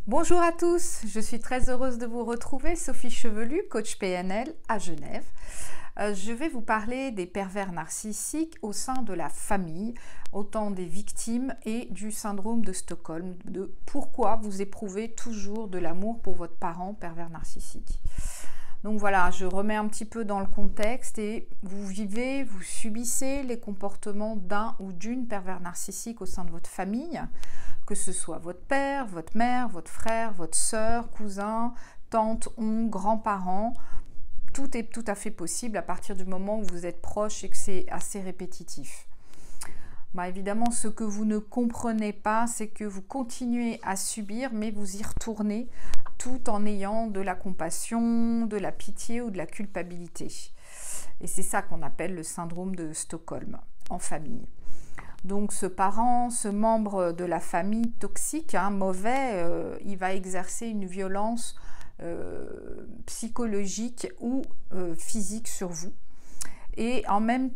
Bonjour à tous, je suis très heureuse de vous retrouver, Sophie Chevelu, coach PNL à Genève. Je vais vous parler des pervers narcissiques au sein de la famille, autant des victimes et du syndrome de Stockholm, de pourquoi vous éprouvez toujours de l'amour pour votre parent pervers narcissique. Donc voilà, je remets un petit peu dans le contexte et vous vivez, vous subissez les comportements d'un ou d'une pervers narcissique au sein de votre famille, que ce soit votre père, votre mère, votre frère, votre sœur, cousin, tante, oncle, grands-parents. Tout est tout à fait possible à partir du moment où vous êtes proche et que c'est assez répétitif. Évidemment, ce que vous ne comprenez pas, c'est que vous continuez à subir, mais vous y retournez tout en ayant de la compassion, de la pitié ou de la culpabilité. Et c'est ça qu'on appelle le syndrome de Stockholm en famille. Donc ce parent, ce membre de la famille toxique, mauvais, il va exercer une violence psychologique ou physique sur vous. Et en même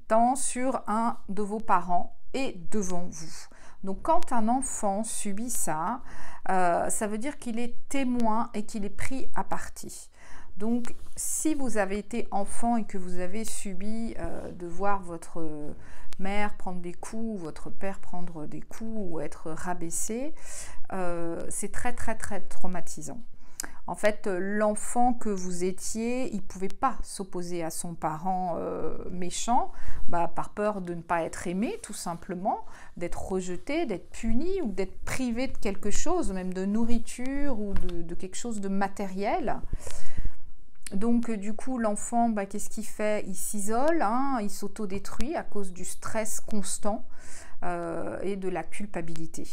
temps sur un de vos parents et devant vous. Donc quand un enfant subit ça, ça veut dire qu'il est témoin et qu'il est pris à partie. Donc si vous avez été enfant et que vous avez subi de voir votre mère prendre des coups, votre père prendre des coups ou être rabaissé, c'est très traumatisant. En fait, l'enfant que vous étiez, il ne pouvait pas s'opposer à son parent méchant, par peur de ne pas être aimé, tout simplement, d'être rejeté, d'être puni ou d'être privé de quelque chose, même de nourriture ou de quelque chose de matériel. Donc du coup, l'enfant, qu'est-ce qu'il fait? Il s'isole, il s'autodétruit à cause du stress constant et de la culpabilité.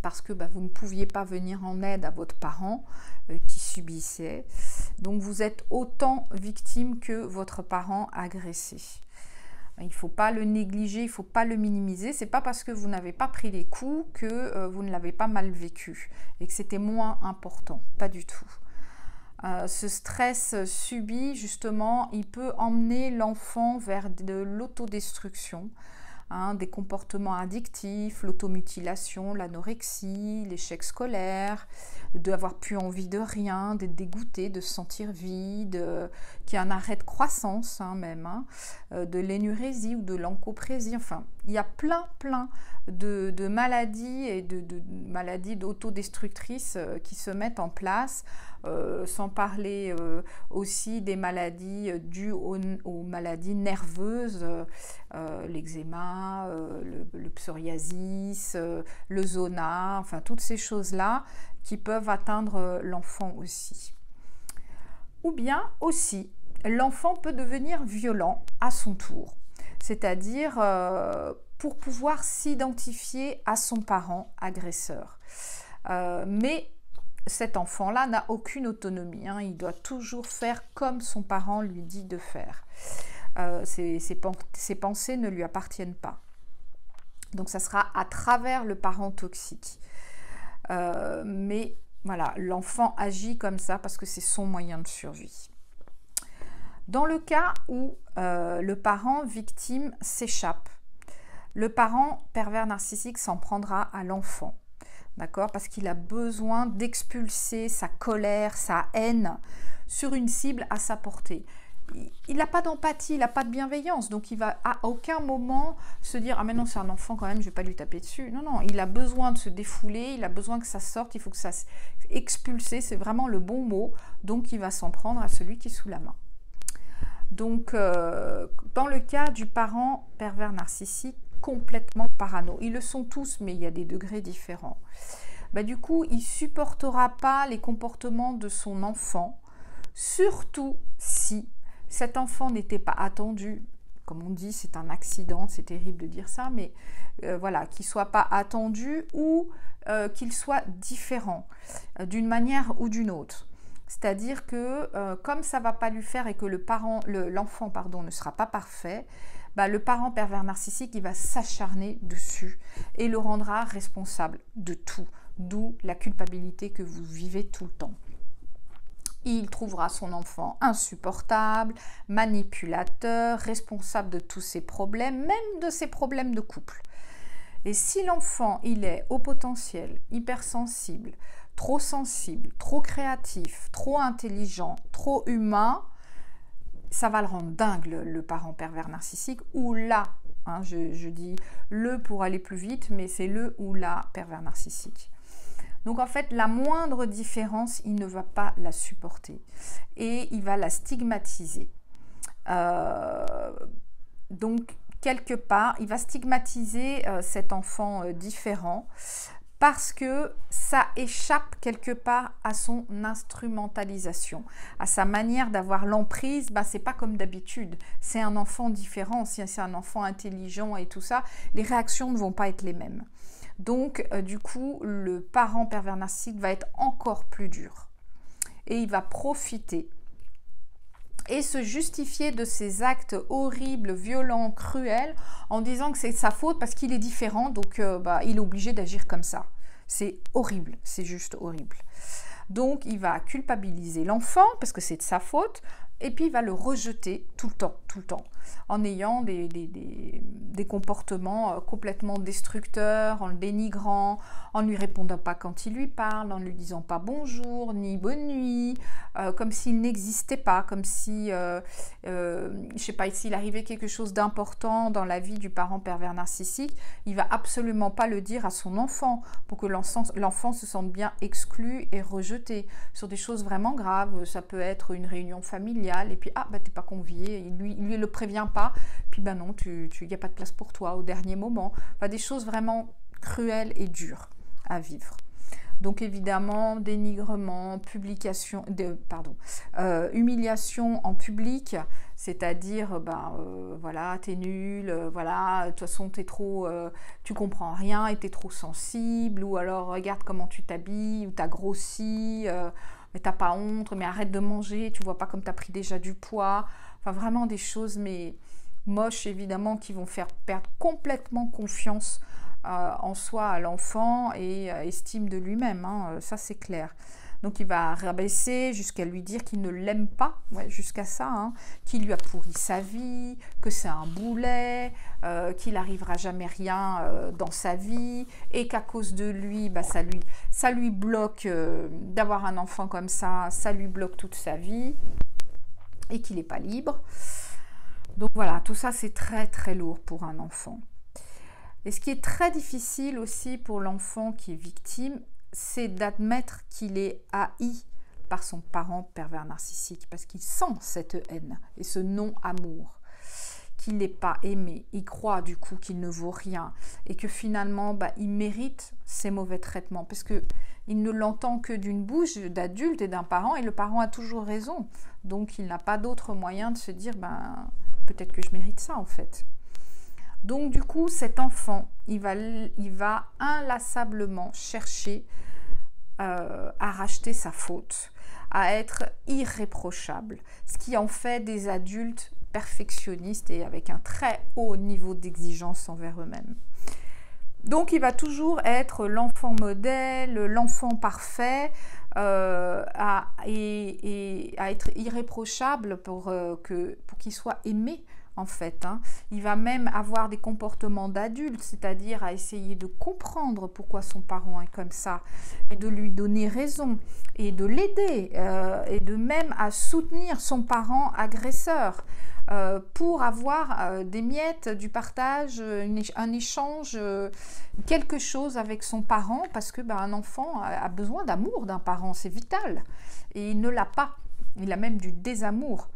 Parce que vous ne pouviez pas venir en aide à votre parent qui subissait. Donc vous êtes autant victime que votre parent agressé. Il ne faut pas le négliger, il ne faut pas le minimiser. Ce n'est pas parce que vous n'avez pas pris les coups que vous ne l'avez pas mal vécu et que c'était moins important. Pas du tout. Ce stress subi, justement, il peut emmener l'enfant vers de l'autodestruction. Des comportements addictifs, l'automutilation, l'anorexie, l'échec scolaire, d'avoir plus envie de rien, d'être dégoûté, de se sentir vide, qu'il y a un arrêt de croissance de l'énurésie ou de l'encoprésie. Enfin, il y a plein de maladies et de maladies d'autodestructrices qui se mettent en place, sans parler aussi des maladies dues aux maladies nerveuses, l'eczéma, le psoriasis, le zona, enfin toutes ces choses-là qui peuvent atteindre l'enfant aussi. Ou bien aussi, l'enfant peut devenir violent à son tour, c'est-à-dire pour pouvoir s'identifier à son parent agresseur. Mais cet enfant-là n'a aucune autonomie, il doit toujours faire comme son parent lui dit de faire. Ses pensées ne lui appartiennent pas. Donc ça sera à travers le parent toxique. Mais voilà, l'enfant agit comme ça parce que c'est son moyen de survie. Dans le cas où le parent victime s'échappe, le parent pervers narcissique s'en prendra à l'enfant. D'accord? Parce qu'il a besoin d'expulser sa colère, sa haine sur une cible à sa portée. Il n'a pas d'empathie, il n'a pas de bienveillance, donc il va à aucun moment se dire « Ah mais non, c'est un enfant quand même, je ne vais pas lui taper dessus ». Non, il a besoin de se défouler, il a besoin que ça sorte, il faut que ça expulser, c'est vraiment le bon mot, donc il va s'en prendre à celui qui est sous la main. Donc, dans le cas du parent pervers narcissique, complètement parano. Ils le sont tous, mais il y a des degrés différents. Du coup, il ne supportera pas les comportements de son enfant, surtout si cet enfant n'était pas attendu. Comme on dit, c'est un accident, c'est terrible de dire ça, mais voilà, qu'il ne soit pas attendu ou qu'il soit différent d'une manière ou d'une autre. C'est-à-dire que comme ça ne va pas lui faire et que l'enfant ne sera pas parfait, le parent pervers narcissique, il va s'acharner dessus et le rendra responsable de tout, d'où la culpabilité que vous vivez tout le temps. Il trouvera son enfant insupportable, manipulateur, responsable de tous ses problèmes, même de ses problèmes de couple. Et si l'enfant, il est au potentiel, hypersensible, trop créatif, trop intelligent, trop humain, ça va le rendre dingue, le parent pervers narcissique, ou là, hein, je dis le pour aller plus vite, mais c'est le ou la pervers narcissique. Donc en fait, la moindre différence, il ne va pas la supporter et il va la stigmatiser. Donc quelque part, il va stigmatiser cet enfant différent parce que ça échappe quelque part à son instrumentalisation, à sa manière d'avoir l'emprise. C'est pas comme d'habitude, c'est un enfant différent, si c'est un enfant intelligent et tout ça, les réactions ne vont pas être les mêmes. Donc du coup, le parent pervers narcissique va être encore plus dur et il va profiter et se justifier de ses actes horribles, violents, cruels, en disant que c'est sa faute parce qu'il est différent, donc il est obligé d'agir comme ça. C'est horrible, c'est juste horrible. Donc il va culpabiliser l'enfant parce que c'est de sa faute, et puis il va le rejeter tout le temps, en ayant des comportements complètement destructeurs, en le dénigrant, en ne lui répondant pas quand il lui parle, en ne lui disant pas bonjour, ni bonne nuit, comme s'il n'existait pas, comme si, je sais pas, s'il arrivait quelque chose d'important dans la vie du parent pervers narcissique, il va absolument pas le dire à son enfant, pour que l'enfant se sente bien exclu et rejeté, sur des choses vraiment graves. Ça peut être une réunion familiale, et puis t'es pas convié, il lui le prévient pas, puis non, il n'y a pas de place pour toi au dernier moment. Des choses vraiment cruelles et dures à vivre. Donc évidemment, dénigrement, humiliation en public, c'est-à-dire voilà, t'es nul, voilà, de toute façon tu comprends rien et t'es trop sensible, ou alors regarde comment tu t'habilles, ou t'as grossi, mais t'as pas honte, mais arrête de manger, tu vois pas comme t'as pris déjà du poids. Vraiment des choses mais moches évidemment, qui vont faire perdre complètement confiance en soi à l'enfant et estime de lui-même, hein, ça c'est clair. Donc il va rabaisser jusqu'à lui dire qu'il ne l'aime pas, jusqu'à ça, hein, qu'il lui a pourri sa vie, que c'est un boulet, qu'il n'arrivera jamais rien dans sa vie, et qu'à cause de lui, ça lui bloque d'avoir un enfant comme ça lui bloque toute sa vie, et qu'il n'est pas libre. Donc voilà, tout ça c'est très très lourd pour un enfant. Et ce qui est très difficile aussi pour l'enfant qui est victime, c'est d'admettre qu'il est haï par son parent pervers narcissique, parce qu'il sent cette haine et ce non-amour, qu'il n'est pas aimé. Il croit du coup qu'il ne vaut rien et que finalement il mérite ces mauvais traitements, parce qu'il ne l'entend que d'une bouche d'adulte et d'un parent, et le parent a toujours raison. Donc il n'a pas d'autre moyen de se dire peut-être que je mérite ça en fait. Donc du coup, cet enfant, il va inlassablement chercher à racheter sa faute, à être irréprochable, ce qui en fait des adultes perfectionnistes et avec un très haut niveau d'exigence envers eux-mêmes. Donc il va toujours être l'enfant modèle, l'enfant parfait, à être irréprochable pour qu'il soit aimé. En fait, hein. Il va même avoir des comportements d'adulte, c'est-à-dire à essayer de comprendre pourquoi son parent est comme ça, et de lui donner raison, et de l'aider, et de même à soutenir son parent agresseur, pour avoir des miettes du partage, un échange, quelque chose avec son parent, parce que un enfant a besoin d'amour d'un parent, c'est vital, et il ne l'a pas, il a même du désamour.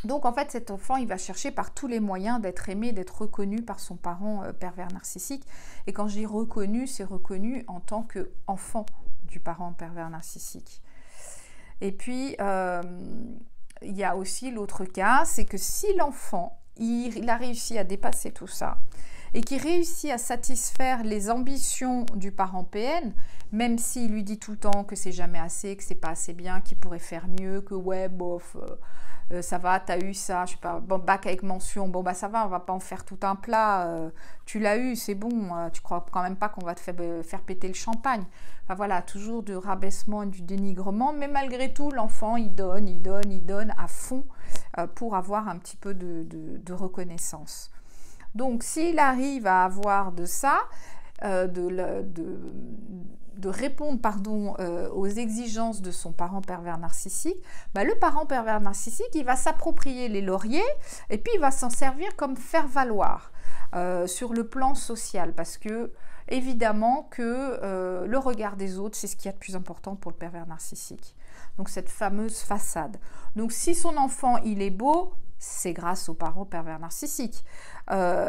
Donc en fait, cet enfant, il va chercher par tous les moyens d'être aimé, d'être reconnu par son parent pervers narcissique. Et quand je dis reconnu, c'est reconnu en tant qu'enfant du parent pervers narcissique. Et puis, il y a aussi l'autre cas, c'est que si l'enfant, il a réussi à dépasser tout ça, et qu'il réussit à satisfaire les ambitions du parent PN, même s'il lui dit tout le temps que c'est jamais assez, que c'est pas assez bien, qu'il pourrait faire mieux, que ouais, bof, ça va, t'as eu ça, je sais pas, bon, bac avec mention, bon ça va, on va pas en faire tout un plat, tu l'as eu, c'est bon, tu crois quand même pas qu'on va te faire péter le champagne. Enfin voilà, toujours du rabaissement et du dénigrement, mais malgré tout, l'enfant, il donne à fond pour avoir un petit peu de reconnaissance. Donc, s'il arrive à avoir de ça, de répondre aux exigences de son parent pervers narcissique, le parent pervers narcissique, il va s'approprier les lauriers et puis il va s'en servir comme faire-valoir sur le plan social, parce que évidemment que le regard des autres, c'est ce qu'il y a de plus important pour le pervers narcissique. Donc cette fameuse façade. Donc si son enfant, il est beau, c'est grâce aux parents pervers narcissiques.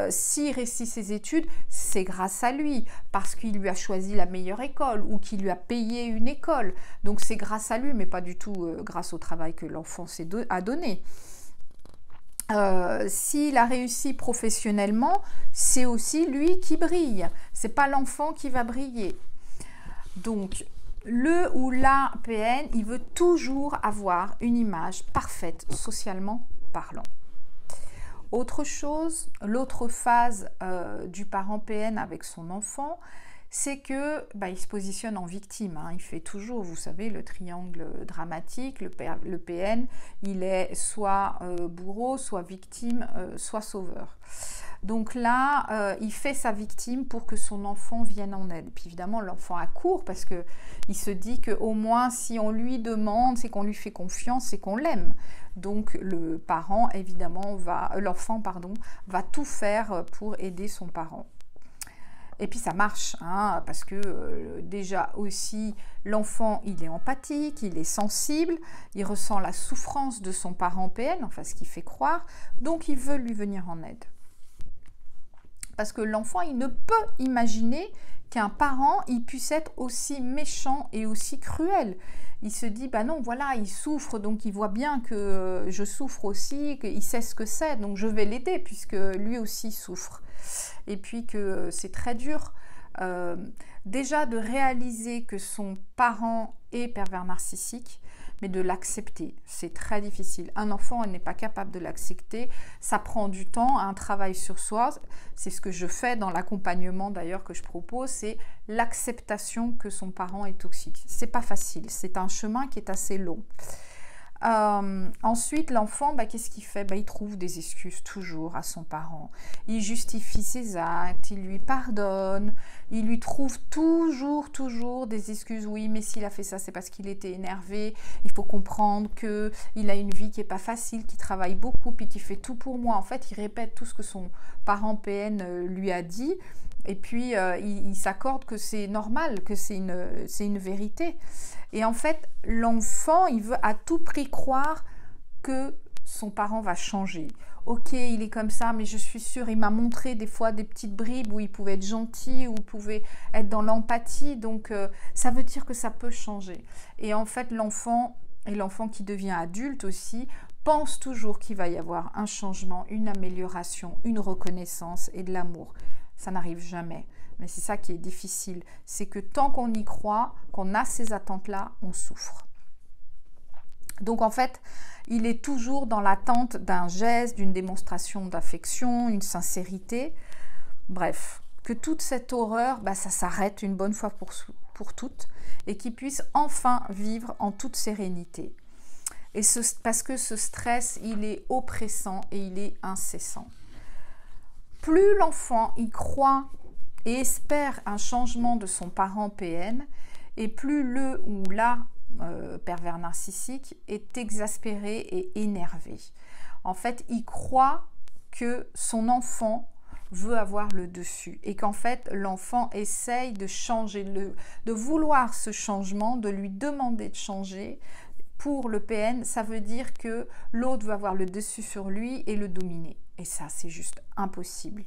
S'il réussit ses études, c'est grâce à lui, parce qu'il lui a choisi la meilleure école ou qu'il lui a payé une école. Donc c'est grâce à lui, mais pas du tout grâce au travail que l'enfant a donné. S'il a réussi professionnellement, c'est aussi lui qui brille. C'est pas l'enfant qui va briller. Donc le ou la PN, il veut toujours avoir une image parfaite socialement parlant. Autre chose, l'autre phase du parent PN avec son enfant, c'est que il se positionne en victime. Il fait toujours, vous savez, le triangle dramatique. Le PN, il est soit bourreau, soit victime, soit sauveur. Donc là, il fait sa victime pour que son enfant vienne en aide. Puis évidemment, l'enfant accourt parce qu'il se dit qu'au moins, si on lui demande, c'est qu'on lui fait confiance, c'est qu'on l'aime. Donc le parent, évidemment, l'enfant va tout faire pour aider son parent. Et puis ça marche, parce que déjà aussi, l'enfant, il est empathique, il est sensible, il ressent la souffrance de son parent PN, enfin ce qu'il fait croire, donc il veut lui venir en aide. Parce que l'enfant, il ne peut imaginer qu'un parent, il puisse être aussi méchant et aussi cruel. Il se dit, non, voilà, il souffre, donc il voit bien que je souffre aussi, qu'il sait ce que c'est, donc je vais l'aider, puisque lui aussi souffre. Et puis que c'est très dur, déjà de réaliser que son parent est pervers narcissique, mais de l'accepter, c'est très difficile. Un enfant, il n'est pas capable de l'accepter, ça prend du temps, un travail sur soi, c'est ce que je fais dans l'accompagnement d'ailleurs que je propose, c'est l'acceptation que son parent est toxique. C'est pas facile, c'est un chemin qui est assez long. Ensuite, l'enfant, qu'est-ce qu'il fait? Il trouve des excuses toujours à son parent. Il justifie ses actes, il lui pardonne, il lui trouve toujours des excuses. Oui, mais s'il a fait ça, c'est parce qu'il était énervé. Il faut comprendre qu'il a une vie qui n'est pas facile, qu'il travaille beaucoup, puis qu'il fait tout pour moi. En fait, il répète tout ce que son parent PN lui a dit. Et puis, il s'accorde que c'est normal, que c'est une vérité. Et en fait, l'enfant, il veut à tout prix croire que son parent va changer. Ok, il est comme ça, mais je suis sûre, il m'a montré des fois des petites bribes où il pouvait être gentil, où il pouvait être dans l'empathie. Donc, ça veut dire que ça peut changer. Et en fait, l'enfant, et l'enfant qui devient adulte aussi, pense toujours qu'il va y avoir un changement, une amélioration, une reconnaissance et de l'amour. Ça n'arrive jamais. Mais c'est ça qui est difficile. C'est que tant qu'on y croit, qu'on a ces attentes-là, on souffre. Donc en fait, il est toujours dans l'attente d'un geste, d'une démonstration d'affection, une sincérité. Bref, que toute cette horreur, ça s'arrête une bonne fois pour toutes et qu'il puisse enfin vivre en toute sérénité. Et parce que ce stress, il est oppressant et il est incessant. Plus l'enfant y croit et espère un changement de son parent PN, et plus le ou la pervers narcissique est exaspéré et énervé. En fait, il croit que son enfant veut avoir le dessus et qu'en fait, l'enfant essaye de changer, de vouloir ce changement, de lui demander de changer. Pour le PN, ça veut dire que l'autre veut avoir le dessus sur lui et le dominer. Et ça, c'est juste impossible.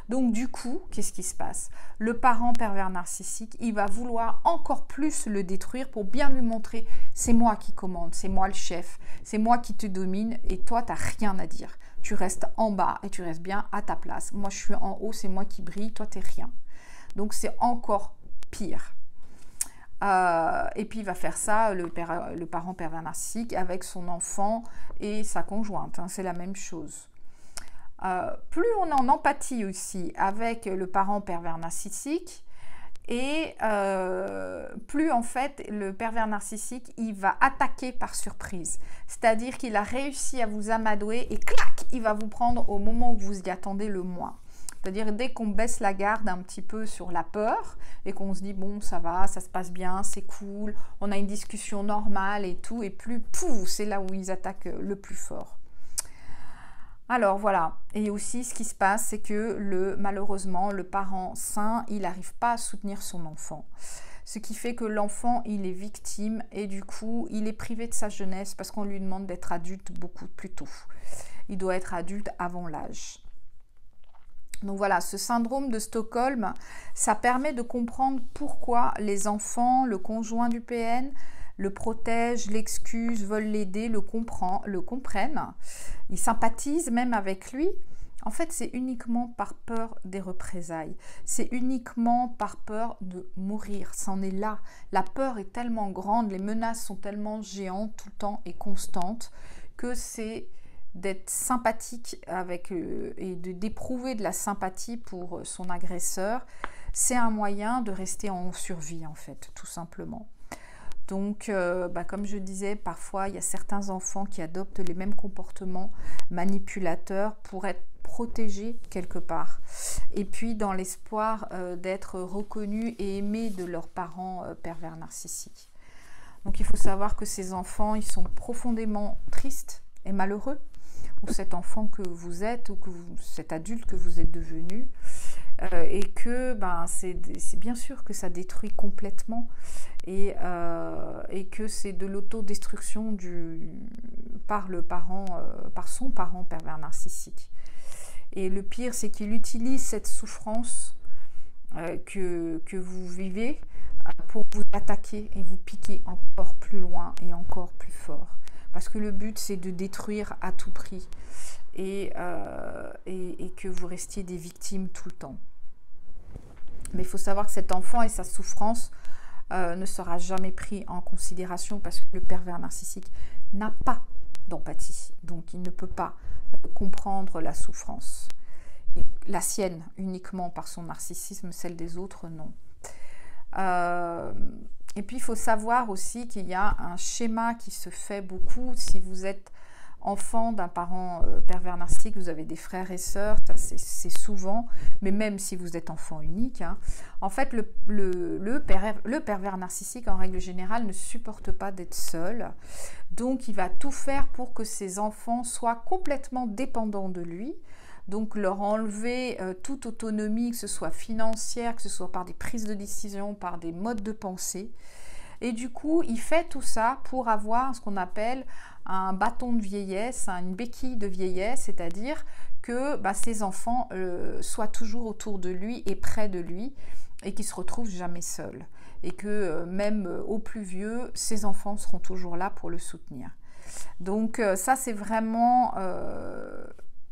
Donc du coup, qu'est-ce qui se passe? Le parent pervers narcissique, il va vouloir encore plus le détruire pour bien lui montrer « c'est moi qui commande, c'est moi le chef, c'est moi qui te domine et toi, tu n'as rien à dire. Tu restes en bas et tu restes bien à ta place. Moi, je suis en haut, c'est moi qui brille, toi, tu n'es rien. » Donc c'est encore pire. Et puis il va faire ça, le parent pervers narcissique, avec son enfant et sa conjointe. C'est la même chose. Plus on est en empathie aussi avec le parent pervers narcissique, et plus en fait le pervers narcissique il va attaquer par surprise, c'est-à-dire qu'il a réussi à vous amadouer et clac, il va vous prendre au moment où vous y attendez le moins. C'est-à-dire dès qu'on baisse la garde un petit peu sur la peur et qu'on se dit bon ça va, ça se passe bien, c'est cool, on a une discussion normale et tout, et plus pouf, c'est là où ils attaquent le plus fort. Alors voilà, et aussi ce qui se passe, c'est que malheureusement, le parent sain, il n'arrive pas à soutenir son enfant. Ce qui fait que l'enfant, il est victime et du coup, il est privé de sa jeunesse parce qu'on lui demande d'être adulte beaucoup plus tôt. Il doit être adulte avant l'âge. Donc voilà, ce syndrome de Stockholm, ça permet de comprendre pourquoi les enfants, le conjoint du PN, le protègent, l'excusent, veulent l'aider, le comprennent. Ils sympathisent même avec lui. En fait, c'est uniquement par peur des représailles. C'est uniquement par peur de mourir. C'en est là. La peur est tellement grande, les menaces sont tellement géantes tout le temps et constantes que c'est d'être sympathique avec et d'éprouver de la sympathie pour son agresseur. C'est un moyen de rester en survie, en fait, tout simplement. Donc, comme je disais, parfois, il y a certains enfants qui adoptent les mêmes comportements manipulateurs pour être protégés quelque part. Et puis, dans l'espoir d'être reconnus et aimés de leurs parents pervers narcissiques. Donc, il faut savoir que ces enfants, ils sont profondément tristes et malheureux, ou cet enfant que vous êtes, ou cet adulte que vous êtes devenu. Et que c'est bien sûr que ça détruit complètement et que c'est de l'autodestruction par son parent pervers narcissique. Et le pire, c'est qu'il utilise cette souffrance que vous vivez pour vous attaquer et vous piquer encore plus loin et encore plus fort. Parce que le but, c'est de détruire à tout prix et que vous restiez des victimes tout le temps. Mais il faut savoir que cet enfant et sa souffrance ne sera jamais pris en considération parce que le pervers narcissique n'a pas d'empathie. Donc, il ne peut pas comprendre la souffrance. Et la sienne uniquement par son narcissisme, celle des autres, non. Et puis, il faut savoir aussi qu'il y a un schéma qui se fait beaucoup si vous êtes enfant d'un parent pervers narcissique, vous avez des frères et sœurs, ça c'est souvent, mais même si vous êtes enfant unique, hein, en fait le pervers narcissique en règle générale ne supporte pas d'être seul, donc il va tout faire pour que ses enfants soient complètement dépendants de lui, donc leur enlever toute autonomie, que ce soit financière, que ce soit par des prises de décision, par des modes de pensée. Et du coup, il fait tout ça pour avoir ce qu'on appelle un bâton de vieillesse, une béquille de vieillesse, c'est-à-dire que ses enfants soient toujours autour de lui et près de lui et qu'ils ne se retrouvent jamais seuls. Et que même au plus vieux, ses enfants seront toujours là pour le soutenir. Donc ça, c'est vraiment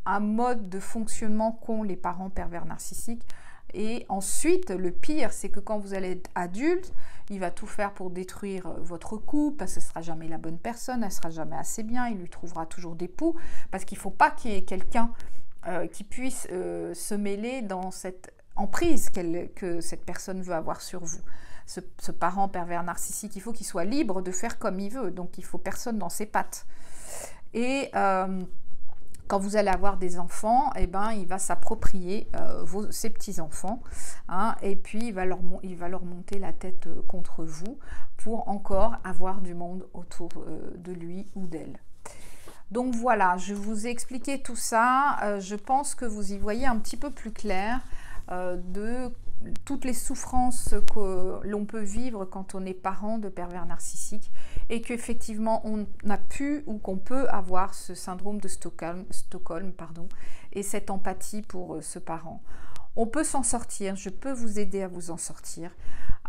un mode de fonctionnement qu'ont les parents pervers narcissiques. Et ensuite, le pire, c'est que quand vous allez être adulte, il va tout faire pour détruire votre couple, parce que ce ne sera jamais la bonne personne, elle ne sera jamais assez bien, il lui trouvera toujours des poux, parce qu'il ne faut pas qu'il y ait quelqu'un qui puisse se mêler dans cette emprise que cette personne veut avoir sur vous. Ce parent pervers narcissique, il faut qu'il soit libre de faire comme il veut, donc il ne faut personne dans ses pattes. Et quand vous allez avoir des enfants, il va s'approprier ses petits-enfants, hein, et puis il va leur monter la tête contre vous pour encore avoir du monde autour de lui ou d'elle. Donc voilà, je vous ai expliqué tout ça. Je pense que vous y voyez un petit peu plus clair de toutes les souffrances que l'on peut vivre quand on est parent de pervers narcissiques et qu'effectivement on a pu ou qu'on peut avoir ce syndrome de Stockholm, et cette empathie pour ce parent. On peut s'en sortir, je peux vous aider à vous en sortir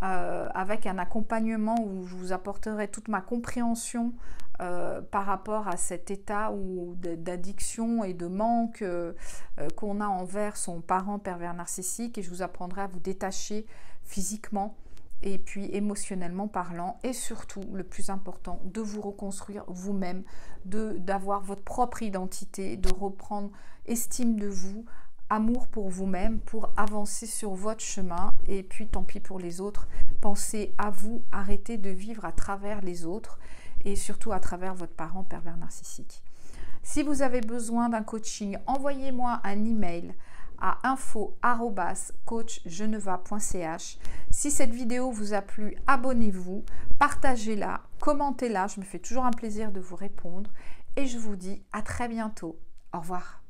avec un accompagnement où je vous apporterai toute ma compréhension par rapport à cet état d'addiction et de manque qu'on a envers son parent pervers narcissique, et je vous apprendrai à vous détacher physiquement et puis émotionnellement parlant, et surtout, le plus important, de vous reconstruire vous-même, d'avoir votre propre identité, de reprendre estime de vous, amour pour vous-même, pour avancer sur votre chemin. Et puis tant pis pour les autres, pensez à vous, arrêtez de vivre à travers les autres et surtout à travers votre parent pervers narcissique. Si vous avez besoin d'un coaching, envoyez-moi un email à info@coachgeneva.ch. Si cette vidéo vous a plu, abonnez-vous, partagez-la, commentez-la. Je me fais toujours un plaisir de vous répondre et je vous dis à très bientôt. Au revoir.